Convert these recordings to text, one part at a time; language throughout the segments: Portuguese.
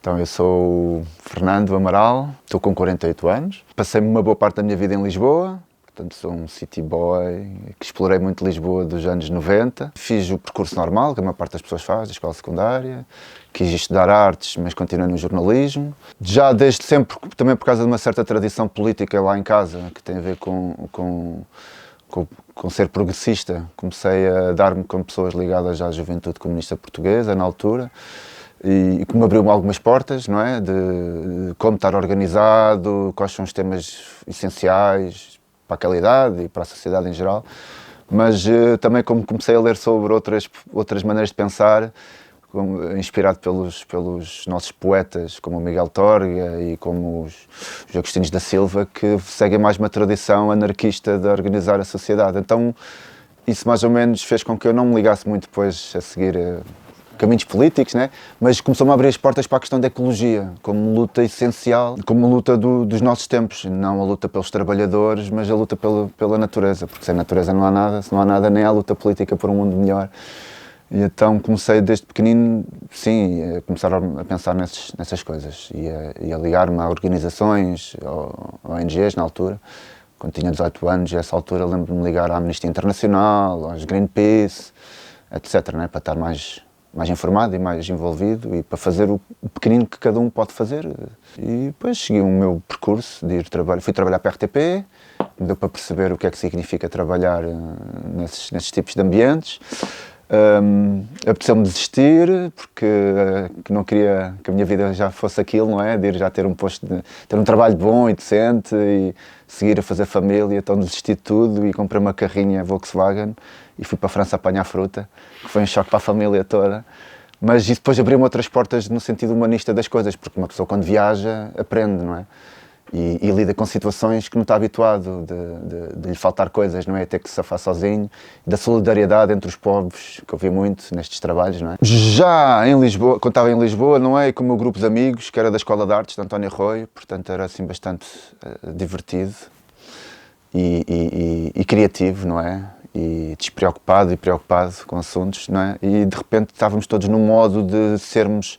Então eu sou o Fernando Amaral, estou com 48 anos, passei uma boa parte da minha vida em Lisboa, portanto sou um city boy que explorei muito Lisboa dos anos 90. Fiz o percurso normal, que a maior parte das pessoas faz, da escola secundária, quis estudar artes, mas continuei no jornalismo. Já desde sempre, também por causa de uma certa tradição política lá em casa, que tem a ver com ser progressista, comecei a dar-me com pessoas ligadas à juventude comunista portuguesa, na altura, e que me abriu algumas portas, não é? De como estar organizado, quais são os temas essenciais para aquela idade e para a sociedade em geral. Mas também como comecei a ler sobre outras maneiras de pensar, inspirado pelos nossos poetas, como o Miguel Torga e como os Agostinhos da Silva, que seguem mais uma tradição anarquista de organizar a sociedade. Então, isso mais ou menos fez com que eu não me ligasse muito depois a seguir caminhos políticos, né? Mas começou-me a abrir as portas para a questão da ecologia, como luta essencial, como luta dos nossos tempos, não a luta pelos trabalhadores, mas a luta pela natureza, porque sem natureza não há nada, se não há nada nem há luta política por um mundo melhor. E então comecei desde pequenino, sim, a começar a pensar nessas coisas e a ligar-me a organizações, a ONGs na altura. Quando tinha 18 anos, a essa altura lembro-me de ligar à Amnistia Internacional, aos Greenpeace, etc., né, para estar mais informado e mais envolvido e para fazer o pequenino que cada um pode fazer. E depois segui o meu percurso de ir trabalhar. Fui trabalhar para a RTP, deu para perceber o que é que significa trabalhar nesses tipos de ambientes. Apeteceu-me desistir porque que não queria que a minha vida já fosse aquilo, não é? De ir já ter ter um trabalho bom e decente e seguir a fazer família. Então desisti de tudo e comprei uma carrinha Volkswagen e fui para a França apanhar fruta, que foi um choque para a família toda. Mas isso depois abriu-me outras portas no sentido humanista das coisas, porque uma pessoa quando viaja aprende, não é? E lida com situações que não está habituado, de lhe faltar coisas, não é? Ter que se safar sozinho, da solidariedade entre os povos, que eu vi muito nestes trabalhos, não é? Já em Lisboa, quando estava em Lisboa, não é? Com o meu grupo de amigos, que era da Escola de Artes de António Arroio, portanto era assim bastante divertido e criativo, não é? E despreocupado e preocupado com assuntos, não é? E de repente estávamos todos num modo de termos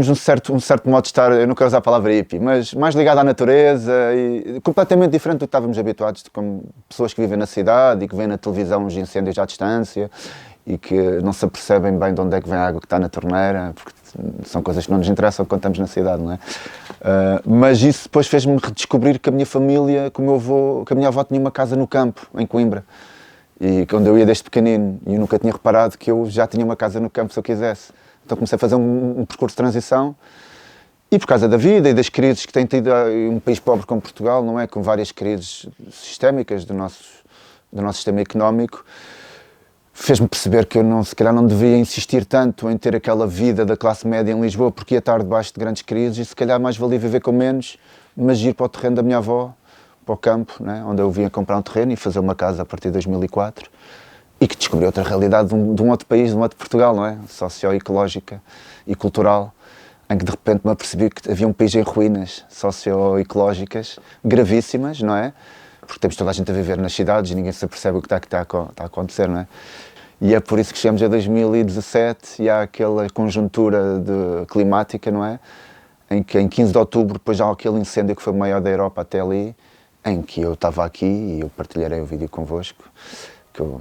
um certo modo de estar, eu não quero usar a palavra hippie, mas mais ligado à natureza e completamente diferente do que estávamos habituados, como pessoas que vivem na cidade e que veem na televisão os incêndios à distância e que não se apercebem bem de onde é que vem a água que está na torneira, porque são coisas que não nos interessam quando estamos na cidade, não é? Mas isso depois fez-me redescobrir que a minha família, que a minha avó tinha uma casa no campo, em Coimbra, e quando eu ia desde pequenino, e eu nunca tinha reparado que eu já tinha uma casa no campo se eu quisesse. Então comecei a fazer um percurso de transição e por causa da vida e das crises que tem tido um país pobre como Portugal, não é? Com várias crises sistémicas do nosso sistema económico, fez-me perceber que eu se calhar não devia insistir tanto em ter aquela vida da classe média em Lisboa, porque ia estar debaixo de grandes crises e se calhar mais valia viver com menos, mas ir para o terreno da minha avó, para o campo, né? Onde eu vinha comprar um terreno e fazer uma casa a partir de 2004. E que descobri outra realidade de um outro país, de um outro Portugal, não é? Socioecológica e cultural, em que de repente me apercebi que havia um país em ruínas socioecológicas gravíssimas, não é? Porque temos toda a gente a viver nas cidades e ninguém se apercebe o que está a acontecer, não é? E é por isso que chegamos a 2017 e há aquela conjuntura climática, não é? Em que em 15 de outubro, depois já há aquele incêndio que foi o maior da Europa até ali, em que eu estava aqui e eu partilharei o vídeo convosco,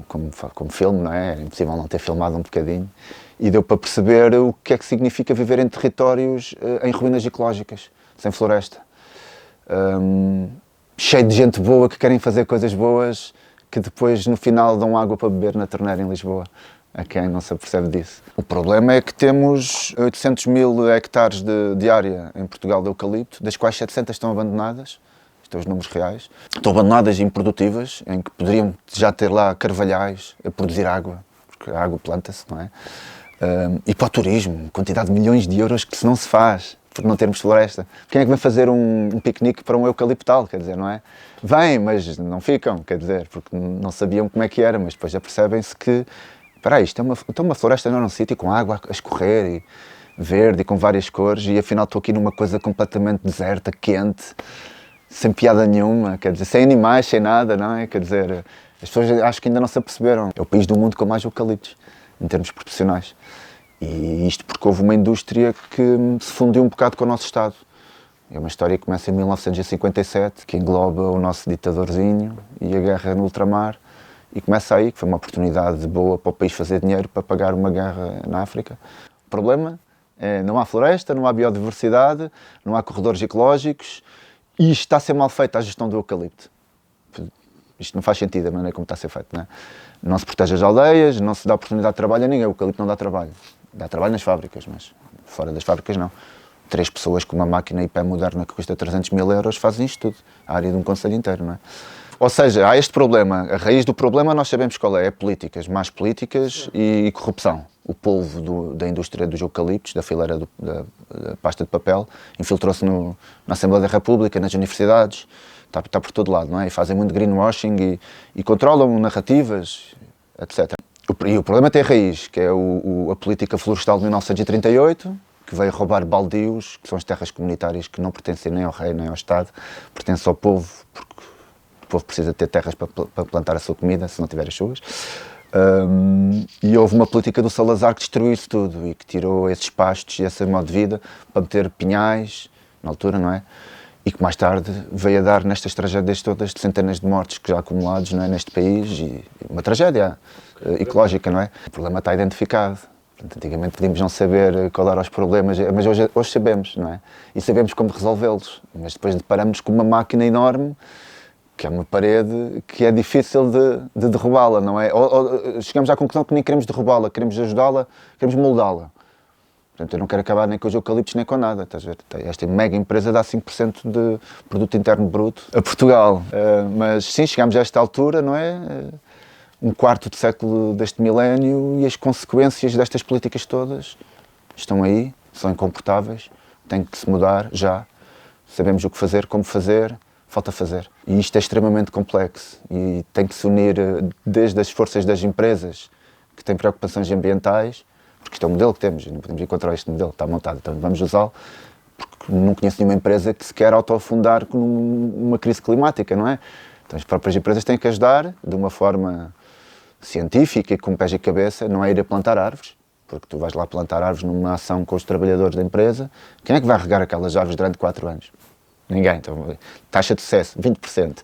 como filme, não é? Era impossível não ter filmado um bocadinho e deu para perceber o que é que significa viver em territórios em ruínas ecológicas, sem floresta, cheio de gente boa que querem fazer coisas boas que depois no final dão água para beber na torneira em Lisboa, a quem não se apercebe disso. O problema é que temos 800 mil hectares de área em Portugal de eucalipto, das quais 700 estão abandonadas. Os números reais, estão abandonadas e improdutivas, em que poderiam já ter lá carvalhais a produzir água, porque a água planta-se, não é? E para o turismo, quantidade de milhões de euros que se não se faz, por não termos floresta. Quem é que vai fazer um piquenique para um eucaliptal, quer dizer, não é? Vêm, mas não ficam, quer dizer, porque não sabiam como é que era, mas depois já percebem-se que, espera aí, isto é uma floresta, não é um sítio com água a escorrer e verde e com várias cores, e afinal estou aqui numa coisa completamente deserta, quente, sem piada nenhuma, quer dizer, sem animais, sem nada, não é? Quer dizer, as pessoas acho que ainda não se aperceberam. É o país do mundo com mais eucaliptos, em termos proporcionais. E isto porque houve uma indústria que se fundiu um bocado com o nosso Estado. É uma história que começa em 1957, que engloba o nosso ditadorzinho e a guerra no ultramar, e começa aí, que foi uma oportunidade boa para o país fazer dinheiro para pagar uma guerra na África. O problema é não há floresta, não há biodiversidade, não há corredores ecológicos e está a ser mal feita a gestão do eucalipto. Isto não faz sentido a maneira como está a ser feito, não é? Não se protege as aldeias, não se dá oportunidade de trabalho a ninguém. O eucalipto não dá trabalho. Dá trabalho nas fábricas, mas fora das fábricas não. 3 pessoas com uma máquina hiper moderna que custa 300 mil euros fazem isto tudo. A área de um concelho inteiro, não é? Ou seja, há este problema. A raiz do problema nós sabemos qual é. É políticas, más políticas e corrupção. O polvo da indústria dos eucaliptos, da fileira da pasta de papel, infiltrou-se na Assembleia da República, nas universidades, está por todo lado, não é? E fazem muito greenwashing e controlam narrativas, etc. E o problema tem a raiz, que é a política florestal de 1938, que veio roubar baldios, que são as terras comunitárias que não pertencem nem ao rei nem ao Estado, pertencem ao povo, porque o povo precisa ter terras para plantar a sua comida, se não tiver as chuvas. E houve uma política do Salazar que destruiu isso tudo e que tirou esses pastos e esse modo de vida para meter pinhais, na altura, não é? E que mais tarde veio a dar nestas tragédias todas de centenas de mortes que já acumulados, não é, neste país, e uma tragédia ecológica, não é? O problema está identificado. Portanto, antigamente podíamos não saber qual eram os problemas, mas hoje sabemos, não é? E sabemos como resolvê-los. Mas depois deparamos com uma máquina enorme, que é uma parede que é difícil de derrubá-la, não é? Ou chegamos à conclusão que nem queremos derrubá-la, queremos ajudá-la, queremos moldá-la. Portanto, eu não quero acabar nem com os eucaliptos nem com nada, estás a ver? Esta mega empresa dá 5% de produto interno bruto a Portugal. Mas sim, chegamos a esta altura, não é? Um quarto de século deste milénio e as consequências destas políticas todas estão aí, são incomportáveis, têm que se mudar já. Sabemos o que fazer, como fazer, falta fazer. E isto é extremamente complexo e tem que se unir desde as forças das empresas que têm preocupações ambientais, porque isto é o modelo que temos e não podemos encontrar este modelo, está montado, então vamos usá-lo, porque não conheço nenhuma empresa que se quer autoafundar com uma crise climática, não é? Então as próprias empresas têm que ajudar de uma forma científica e com pés e cabeça, não é ir a plantar árvores, porque tu vais lá plantar árvores numa ação com os trabalhadores da empresa, quem é que vai regar aquelas árvores durante 4 anos? Ninguém. Então, taxa de sucesso, 20%.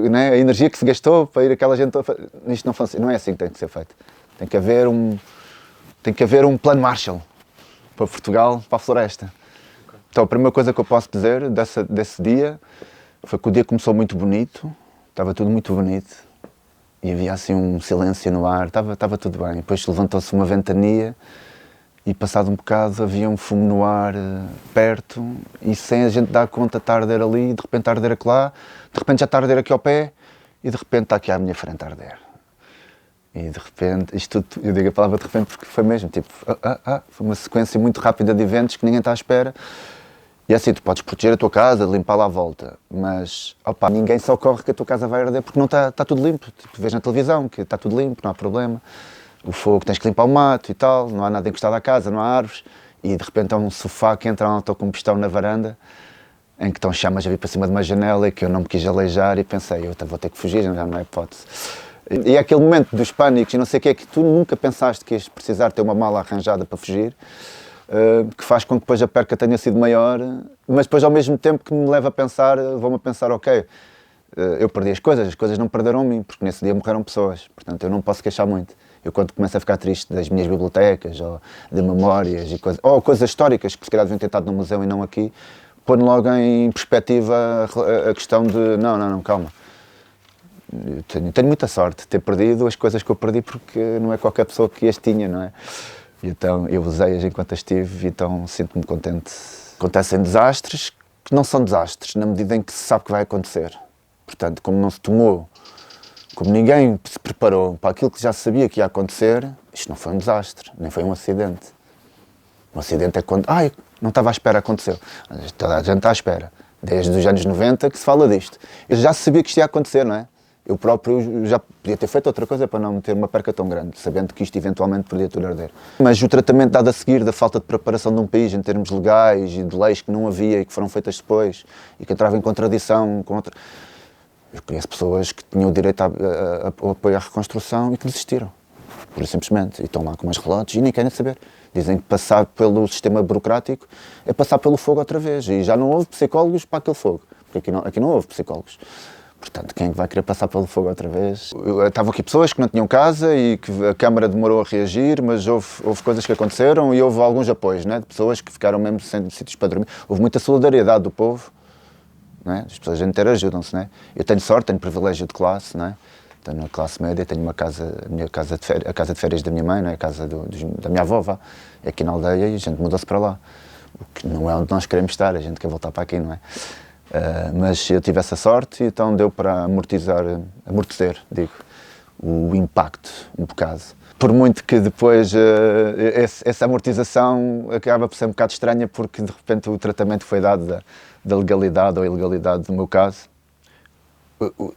Né, a energia que se gastou para ir aquela gente... Isto não funciona, não é assim que tem que ser feito. Tem que haver um plano Marshall para Portugal, para a floresta. Então, a primeira coisa que eu posso dizer desse dia foi que o dia começou muito bonito, estava tudo muito bonito, e havia assim um silêncio no ar, estava tudo bem. Depois levantou-se uma ventania e passado um bocado havia um fumo no ar perto e sem a gente dar conta está a arder ali, de repente está a arder acolá, de repente já está a arder aqui ao pé e de repente está aqui à minha frente a arder. E de repente, isto tudo, eu digo a palavra de repente porque foi mesmo, tipo, foi uma sequência muito rápida de eventos que ninguém está à espera. E assim, tu podes proteger a tua casa, limpá-la à volta, mas ninguém se ocorre que a tua casa vai arder porque não está tudo limpo. Tu vês na televisão que está tudo limpo, não há problema. O fogo, tens que limpar o mato e tal, não há nada encostado à casa, não há árvores. E de repente há um sofá que entra um autocombustão na varanda, em que estão chamas a vir para cima de uma janela e que eu não me quis aleijar e pensei, eu vou ter que fugir, já não é hipótese. E é aquele momento dos pânicos e não sei o que é que tu nunca pensaste que ias precisar ter uma mala arranjada para fugir, que faz com que depois a perca tenha sido maior, mas depois ao mesmo tempo que me leva a pensar, vou-me a pensar, ok, eu perdi as coisas não perderam mim, porque nesse dia morreram pessoas, portanto eu não posso queixar muito. Eu quando começo a ficar triste das minhas bibliotecas, ou de memórias, ou coisas históricas que se calhar deviam ter estado no museu e não aqui, põe logo em perspectiva a questão de, não, calma. Eu tenho muita sorte de ter perdido as coisas que eu perdi porque não é qualquer pessoa que as tinha, não é? Então eu usei-as enquanto as tive, então sinto-me contente. Acontecem desastres que não são desastres, na medida em que se sabe que vai acontecer. Portanto, como não se tomou, como ninguém se preparou para aquilo que já sabia que ia acontecer, isto não foi um desastre, nem foi um acidente. Um acidente é quando, não estava à espera, aconteceu. Toda a gente está à espera. Desde os anos 90 que se fala disto. Eu já sabia que isto ia acontecer, não é? Eu próprio já podia ter feito outra coisa para não ter uma perca tão grande, sabendo que isto eventualmente podia tudo arder. Mas o tratamento dado a seguir da falta de preparação de um país em termos legais e de leis que não havia e que foram feitas depois e que entravam em contradição com outra... Eu conheço pessoas que tinham o direito ao apoio à reconstrução e que desistiram. por simplesmente, e estão lá com umas relatos e nem querem saber. Dizem que passar pelo sistema burocrático é passar pelo fogo outra vez, e já não houve psicólogos para aquele fogo, porque aqui não houve psicólogos. Portanto, quem vai querer passar pelo fogo outra vez? Estavam aqui pessoas que não tinham casa e que a Câmara demorou a reagir, mas houve coisas que aconteceram e houve alguns apoios, né, de pessoas que ficaram mesmo sem sítios para dormir. Houve muita solidariedade do povo, né? As pessoas interajudam-se. Né? Eu tenho sorte, tenho privilégio de classe, né? Tenho a classe média, tenho uma casa, a casa de férias da minha mãe, né? A casa da minha avó, vá, é aqui na aldeia e a gente mudou-se para lá. O que não é onde nós queremos estar, a gente quer voltar para aqui, não é? Mas eu tive essa sorte, então deu para amortecer, digo, o impacto um bocado. Por muito que depois essa amortização acaba por ser um bocado estranha, porque de repente o tratamento foi dado da legalidade ou ilegalidade do meu caso.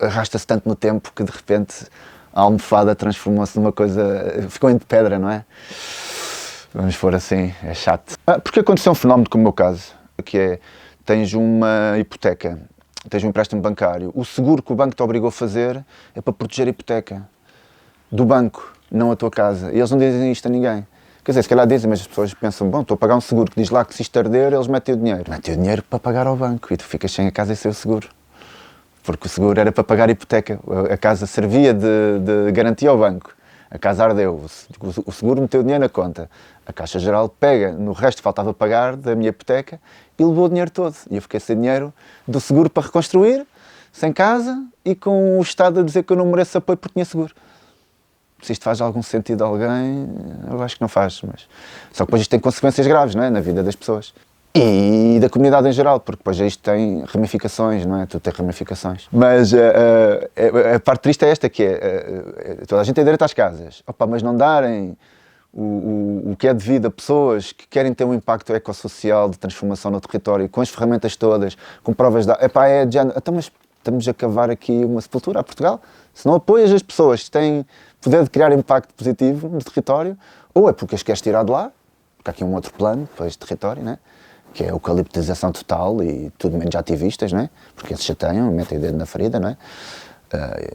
Arrasta-se tanto no tempo que de repente a almofada transformou-se numa coisa, ficou em pedra, não é? Vamos pôr assim, é chato. Porque aconteceu um fenómeno como o meu caso, que é, tens uma hipoteca, tens um empréstimo bancário, o seguro que o banco te obrigou a fazer é para proteger a hipoteca do banco, não a tua casa. E eles não dizem isto a ninguém. Quer dizer, se calhar dizem, mas as pessoas pensam, bom, estou a pagar um seguro que diz lá que se isto arder, eles metem o dinheiro. Metem o dinheiro para pagar ao banco e tu ficas sem a casa e sem o seguro. Porque o seguro era para pagar a hipoteca, a casa servia de garantia ao banco. A casa ardeu, o seguro meteu o dinheiro na conta. A Caixa Geral pega no resto que faltava pagar da minha hipoteca e levou o dinheiro todo. E eu fiquei sem dinheiro do seguro para reconstruir, sem casa e com o Estado a dizer que eu não mereço apoio porque tinha seguro. Se isto faz algum sentido a alguém, eu acho que não faz. Mas... Só que depois isto tem consequências graves, não é? Na vida das pessoas. E da comunidade em geral, porque depois isto tem ramificações, não é? Tudo tem ramificações. Mas a parte triste é esta, que é toda a gente tem direito às casas. Opa, mas não darem o que é devido a pessoas que querem ter um impacto ecossocial de transformação no território, com as ferramentas todas, com provas de... Epá, é de género. Então, mas estamos a cavar aqui uma sepultura a Portugal? Se não apoias as pessoas que têm poder de criar impacto positivo no território, ou é porque as queres tirar de lá, porque há aqui um outro plano para este território, né? Que é a eucaliptização total e tudo menos ativistas, não é? Porque eles chateiam, metem o dedo na ferida, não é?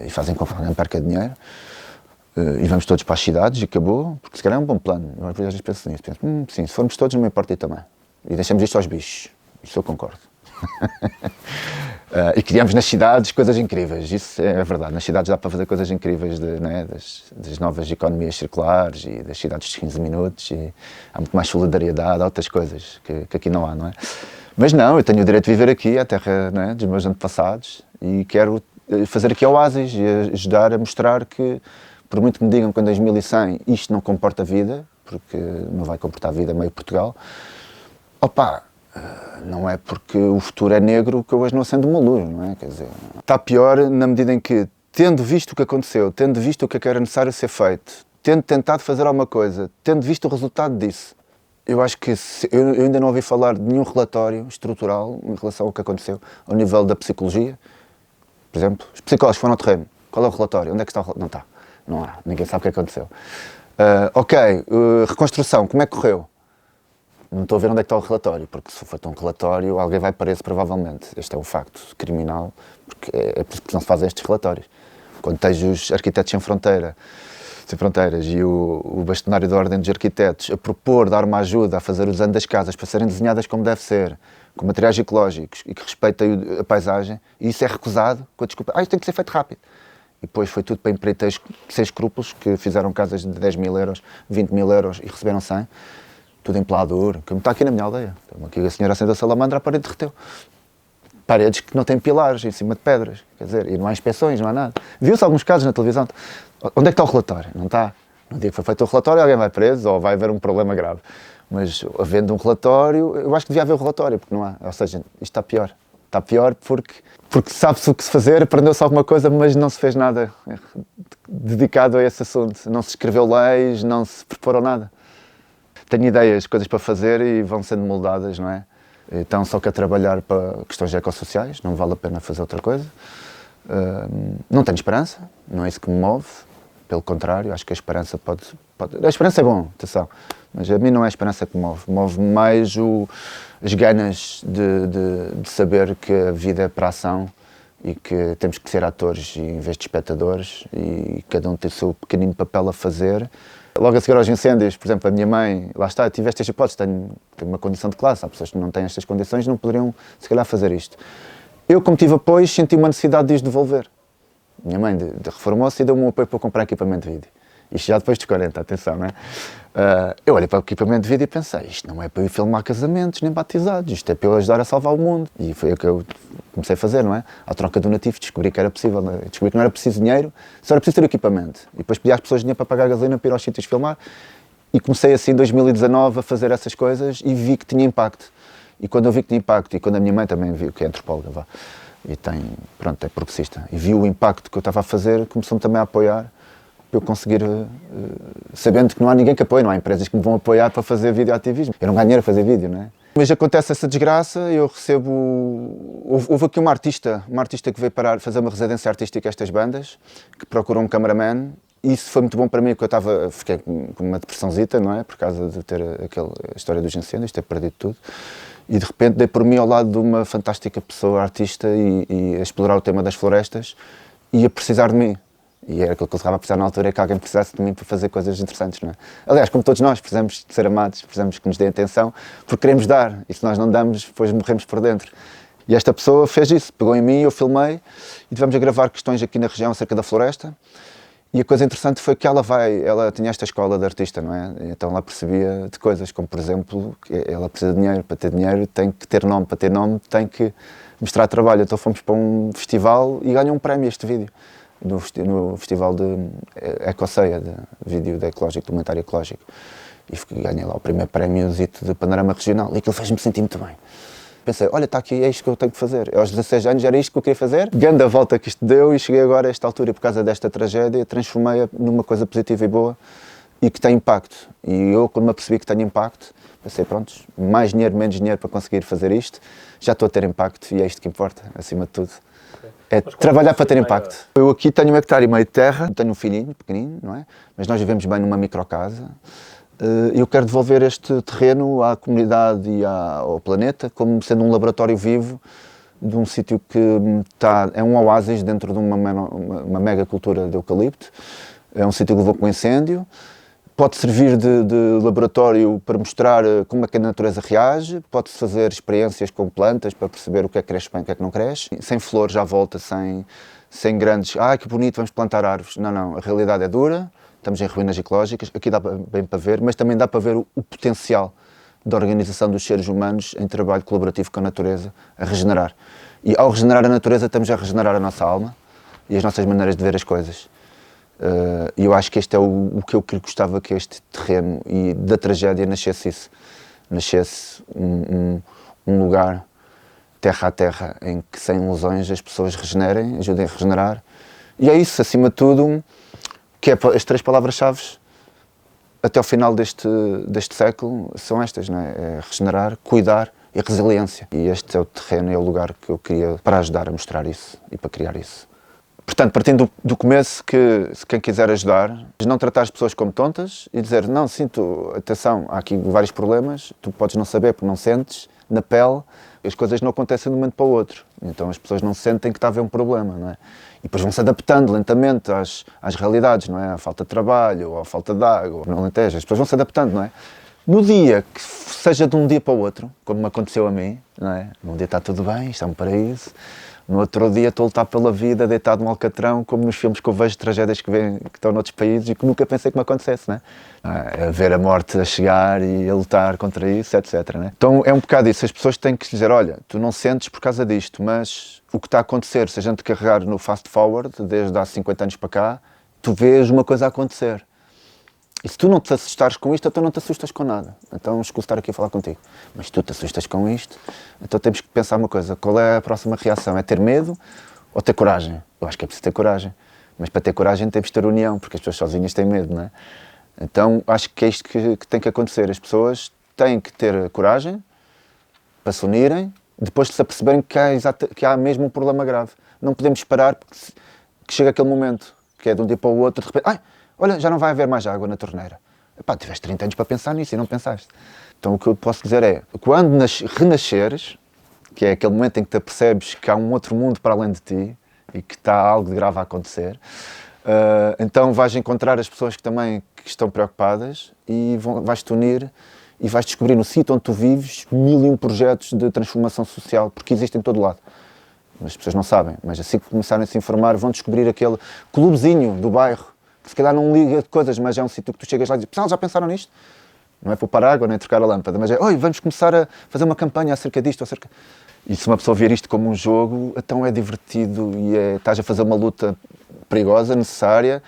E fazem com que alguém perca dinheiro. E vamos todos para as cidades e acabou, porque se calhar é um bom plano. Eu às vezes penso nisso, sim, se formos todos não me importa ir também. E deixamos isto aos bichos, isso eu concordo. E criamos nas cidades coisas incríveis, isso é verdade. Nas cidades dá para fazer coisas incríveis das novas economias circulares e das cidades de 15 minutos, e há muito mais solidariedade, há outras coisas que aqui não há, não é? Mas não, eu tenho o direito de viver aqui, a terra, não é, dos meus antepassados, e quero fazer aqui oásis e ajudar a mostrar que, por muito que me digam que em 2100 isto não comporta vida, porque não vai comportar vida meio Portugal, opa, não é porque o futuro é negro que eu hoje não acendo uma luz, não é? Quer dizer, está pior na medida em que, tendo visto o que aconteceu, tendo visto o que era necessário ser feito, tendo tentado fazer alguma coisa, tendo visto o resultado disso, eu acho que eu ainda não ouvi falar de nenhum relatório estrutural em relação ao que aconteceu ao nível da psicologia. Por exemplo, os psicólogos foram ao terreno. Qual é o relatório? Onde é que está o relatório? Não está. Não há. Ninguém sabe o que aconteceu. Reconstrução. Como é que correu? Não estou a ver onde é que está o relatório, porque se for um relatório, alguém vai preso provavelmente. Este é um facto criminal, porque é por isso que não se fazem estes relatórios. Quando tens os arquitetos sem fronteiras e o bastonário da Ordem dos Arquitetos a propor dar uma ajuda a fazer o desenho das casas para serem desenhadas como deve ser, com materiais ecológicos e que respeitem a paisagem, e isso é recusado com a desculpa, isto tem que ser feito rápido. E depois foi tudo para empreiteiros sem escrúpulos, que fizeram casas de 10 mil euros, 20 mil euros e receberam 100. Tudo em pelador, como está aqui na minha aldeia. Aqui a senhora acende a salamandra, a parede derreteu. Paredes que não têm pilares em cima de pedras, quer dizer, e não há inspeções, não há nada. Viu-se alguns casos na televisão. Onde é que está o relatório? Não está. No dia que foi feito o relatório, alguém vai preso ou vai haver um problema grave. Mas havendo um relatório, eu acho que devia haver um relatório, porque não há. Ou seja, isto está pior. Está pior porque sabe-se o que se fazer, aprendeu-se alguma coisa, mas não se fez nada dedicado a esse assunto. Não se escreveu leis, não se preparou nada. Tenho ideias, coisas para fazer e vão sendo moldadas, não é? Então só quero trabalhar para questões ecossociais, não vale a pena fazer outra coisa. Não tenho esperança, não é isso que me move, pelo contrário, acho que a esperança pode... A esperança é bom, atenção, mas a mim não é a esperança que me move, move-me mais as ganas de saber que a vida é para a ação e que temos que ser atores em vez de espectadores e cada um tem o seu pequenino papel a fazer. Logo a seguir aos incêndios, por exemplo, a minha mãe, lá está, tive estas hipóteses, tenho uma condição de classe, há pessoas que não têm estas condições não poderiam, se calhar, fazer isto. Eu, como tive apoio, senti uma necessidade de os devolver. Minha mãe reformou-se e deu-me um apoio para comprar equipamento de vídeo. Isto já depois dos 40, atenção, não é? Eu olhei para o equipamento de vídeo e pensei, isto não é para eu ir filmar casamentos nem batizados, isto é para eu ajudar a salvar o mundo. E foi o que eu comecei a fazer, não é? À troca donativo, descobri que era possível, não é? Descobri que não era preciso dinheiro, só era preciso ter equipamento. E depois pedi às pessoas dinheiro para pagar a gasolina para ir aos sítios filmar. E comecei assim em 2019 a fazer essas coisas e vi que tinha impacto. E quando eu vi que tinha impacto, e quando a minha mãe também viu, que é antropóloga, vá, e tem, pronto, é progressista, e viu o impacto que eu estava a fazer, começou-me também a apoiar para eu conseguir, sabendo que não há ninguém que apoie, não há empresas que me vão apoiar para fazer videoativismo. Eu não ganho dinheiro a fazer vídeo, não é? Mas acontece essa desgraça, eu recebo... Houve aqui uma artista que veio fazer uma residência artística a estas bandas, que procurou um cameraman, e isso foi muito bom para mim, porque fiquei com uma depressãozita, não é? Por causa de ter a história dos incêndios, ter perdido tudo. E de repente dei por mim ao lado de uma fantástica pessoa, artista, e a explorar o tema das florestas, e a precisar de mim. E era aquilo que eu estava a precisar na altura, é que alguém precisasse de mim para fazer coisas interessantes, não é? Aliás, como todos nós, precisamos de ser amados, precisamos que nos deem atenção, porque queremos dar, e se nós não damos, depois morremos por dentro. E esta pessoa fez isso, pegou em mim, eu filmei, e tivemos a gravar questões aqui na região acerca da floresta, e a coisa interessante foi que ela tinha esta escola de artista, não é? Então ela percebia de coisas, como por exemplo, que ela precisa de dinheiro, para ter dinheiro tem que ter nome, para ter nome tem que mostrar trabalho. Então fomos para um festival e ganhou um prémio este vídeo. No festival de Ecoceia, de vídeo ecológico, documentário ecológico. E ganhei lá o primeiro prémio de panorama regional. E aquilo fez-me sentir muito bem. Pensei, olha, está aqui, é isto que eu tenho que fazer. Aos 16 anos era isto que eu queria fazer. Grande a volta que isto deu e cheguei agora a esta altura e por causa desta tragédia transformei-a numa coisa positiva e boa e que tem impacto. E eu, quando me apercebi que tenho impacto, pensei, pronto, mais dinheiro, menos dinheiro para conseguir fazer isto, já estou a ter impacto e é isto que importa, acima de tudo. É trabalhar para ter impacto. Eu aqui tenho 1,5 hectare de terra, tenho um filhinho pequenino, não é? Mas nós vivemos bem numa microcasa. Eu quero devolver este terreno à comunidade e ao planeta como sendo um laboratório vivo de um sítio que é um oásis dentro de uma mega cultura de eucalipto. É um sítio que levou com incêndio. Pode servir de laboratório para mostrar como é que a natureza reage, pode-se fazer experiências com plantas para perceber o que é que cresce bem e o que é que não cresce. Sem flores à volta, sem grandes... que bonito, vamos plantar árvores. Não, a realidade é dura, estamos em ruínas ecológicas, aqui dá bem para ver, mas também dá para ver o potencial da organização dos seres humanos em trabalho colaborativo com a natureza, a regenerar. E ao regenerar a natureza, estamos a regenerar a nossa alma e as nossas maneiras de ver as coisas. E eu acho que este é o que eu gostava que este terreno e da tragédia nascesse isso. Nascesse um lugar, terra a terra, em que sem ilusões as pessoas regenerem, ajudem a regenerar. E é isso, acima de tudo, que é as 3 palavras-chave até ao final deste século são estas, não é? É regenerar, cuidar e resiliência. E este é o terreno, é o lugar que eu queria para ajudar a mostrar isso e para criar isso. Portanto, partindo do começo, que se quem quiser ajudar, não tratar as pessoas como tontas e dizer, não, atenção, há aqui vários problemas, tu podes não saber porque não sentes, na pele, as coisas não acontecem de um momento para o outro. Então as pessoas não sentem que está a haver um problema, não é? E depois vão-se adaptando lentamente às realidades, não é? À falta de trabalho, ou à falta de água, no Alentejo, as pessoas vão-se adaptando, não é? No dia que seja de um dia para o outro, como me aconteceu a mim, não é? Num dia está tudo bem, isto é um paraíso. No outro dia estou a lutar pela vida, deitado num alcatrão, como nos filmes que eu vejo, tragédias que estão noutros países e que nunca pensei que me acontecesse, né? A ver a morte a chegar e a lutar contra isso, etc. Né? Então é um bocado isso, as pessoas têm que dizer, olha, tu não sentes por causa disto, mas o que está a acontecer, se a gente carregar no fast forward, desde há 50 anos para cá, tu vês uma coisa a acontecer. E se tu não te assustares com isto, então não te assustas com nada. Então escuso estar aqui a falar contigo. Mas se tu te assustas com isto, então temos que pensar uma coisa. Qual é a próxima reação? É ter medo ou ter coragem? Eu acho que é preciso ter coragem. Mas para ter coragem temos de ter união, porque as pessoas sozinhas têm medo, não é? Então acho que é isto que tem que acontecer. As pessoas têm que ter coragem para se unirem, depois de se aperceberem que há mesmo um problema grave. Não podemos esperar que chegue aquele momento, que é de um dia para o outro, de repente, olha, já não vai haver mais água na torneira. Epá, tiveste 30 anos para pensar nisso e não pensaste. Então o que eu posso dizer é, quando renasceres, que é aquele momento em que te apercebes que há um outro mundo para além de ti e que está algo de grave a acontecer. Então vais encontrar as pessoas que também que estão preocupadas e vais-te unir e vais descobrir no sítio onde tu vives 1001 projetos de transformação social, porque existem em todo lado. As pessoas não sabem, mas assim que começarem a se informar vão descobrir aquele clubezinho do bairro, que se calhar não liga de coisas, mas é um sítio que tu chegas lá e dizes, pessoal, já pensaram nisto? Não é poupar água, nem trocar a lâmpada, mas é, oi, vamos começar a fazer uma campanha acerca disto, acerca... E se uma pessoa ver isto como um jogo, então é divertido e estás a fazer uma luta perigosa, necessária,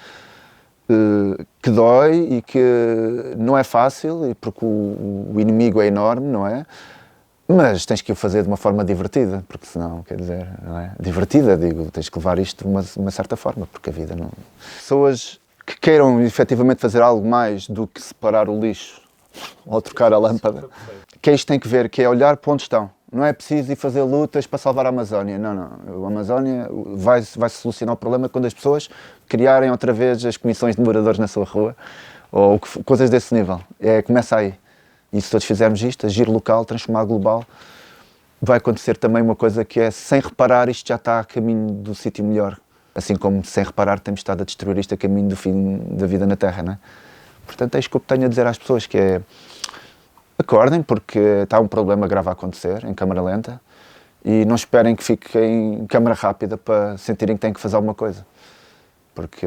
que dói e que não é fácil, porque o inimigo é enorme, não é? Mas tens que o fazer de uma forma divertida, porque senão, quer dizer, não é? Divertida, digo, tens que levar isto de uma certa forma, porque a vida não... Pessoas que queiram efetivamente fazer algo mais do que separar o lixo ou trocar a lâmpada, que é isto tem que ver, que é olhar para onde estão. Não é preciso ir fazer lutas para salvar a Amazónia, não. A Amazónia vai solucionar o problema quando as pessoas criarem outra vez as comissões de moradores na sua rua, ou coisas desse nível. Começa aí. E se todos fizermos isto, agir local, transformar global, vai acontecer também uma coisa que é, sem reparar, isto já está a caminho do sítio melhor. Assim como, sem reparar, temos estado a destruir isto a caminho do fim da vida na Terra, não é? Portanto, é isto que eu tenho a dizer às pessoas, que é, acordem, porque está um problema grave a acontecer, em câmara lenta, e não esperem que fique em câmara rápida para sentirem que têm que fazer alguma coisa. Porque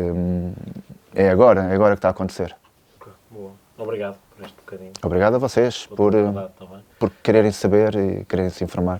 é agora que está a acontecer. Boa. Obrigado por este bocadinho. Obrigado a vocês por quererem saber e quererem se informar.